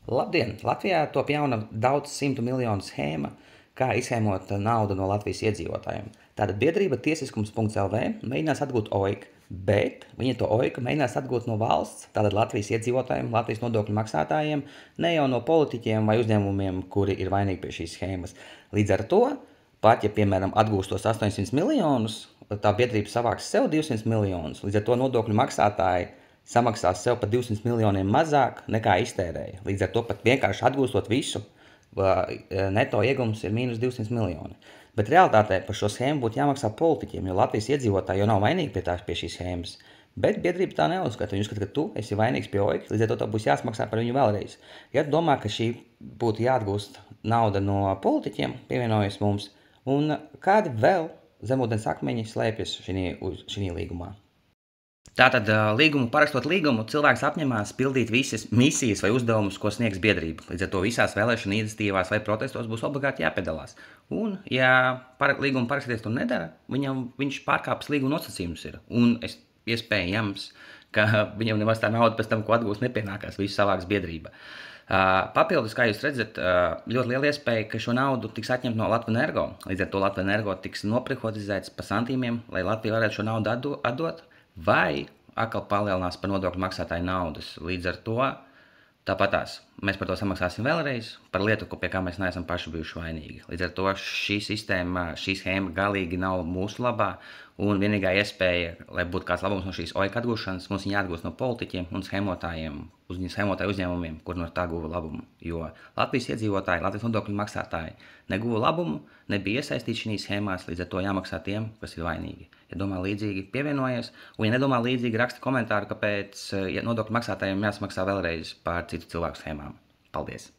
Labdien! Latvijā top jauna daudz simtu miljonu schēma, kā izshēmot naudu no Latvijas iedzīvotājiem. Tātad biedrība tiesiskums.lv mēģinās atgūt OIK, bet viņa to OIK mēģinās atgūt no valsts, tātad Latvijas iedzīvotājiem, Latvijas nodokļu maksātājiem, ne jau no politiķiem vai uzņēmumiem, kuri ir vainīgi pie šīs schēmas. Līdz ar to, pat ja, piemēram, atgūstos 800 miljonus, tā biedrība savāks sev 200 miljonus, līdz ar to nodokļu maksātāji samaksās sev par 200 miljoniem mazāk nekā iztērēja. Līdz ar to pat vienkārši atgūstot visu, neto iegums ir mīnus 200 miljoni. Bet realitātē par šo schēmu būtu jāmaksā politiķiem, jo Latvijas iedzīvotāji jau nav vainīgi pie šīs schēmas. Bet biedrība tā neuzskata. Viņa uzskata, ka tu esi vainīgs pie OIK, līdz ar to tev būs jāsmaksā par viņu vēlreiz. Ja tu domā, ka šī būtu jāatgūst nauda no politiķiem, pievienojas mums, un kādi vēl zemūdens akmeņi slēpjas šī līgumā? Tātad, parakstot līgumu, cilvēks apņemās pildīt visas misijas vai uzdevumus, ko sniegs biedrība. Līdz ar to visās vēlēšana iniciatīvās vai protestos būs obligāti jāpiedalās. Un, ja līgumu parakstīties to nedara, viņš pārkāpis līguma nosacījumus ir. Un iespējams, ka viņam nemaz tā nauda pēc tam, ko atgūs, nepienākās, visu savāks biedrība. Papildus, kā jūs redzat, ļoti liela iespēja, ka šo naudu tiks atņemt no Latvenergo. Līdz ar to Latvenergo tiks noprivatizēts pa santīmiem, lai Latvija varētu šo naudu atdot, vai atkal palielinās par nodokļu maksātāju naudas. Līdz ar to tāpatās mēs par to samaksāsim vēlreiz par lietu, pie kā mēs neesam paši bijuši vainīgi. Līdz ar to šī schēma galīgi nav mūsu labā, un vienīgā iespēja, lai būtu kāds labums no šīs OIK atgūšanas, mums viņa jāatgūst no politiķiem un schēmotāju uzņēmumiem, kur no tā guva labumu. Jo Latvijas iedzīvotāji, Latvijas nodokļu maksātāji neguva labumu, nebija iesaistīti šīs schēmās, līdz ar to jāmaksā tiem, kas ir vainīgi. Ja domā līdzīgi, pievienojies, un ja nedomā līdzīgi, raksti komentāru, kāpēc nodokļu maksātājiem jāsmaksā vēlreiz par citu cilvēku schēmām. Paldies!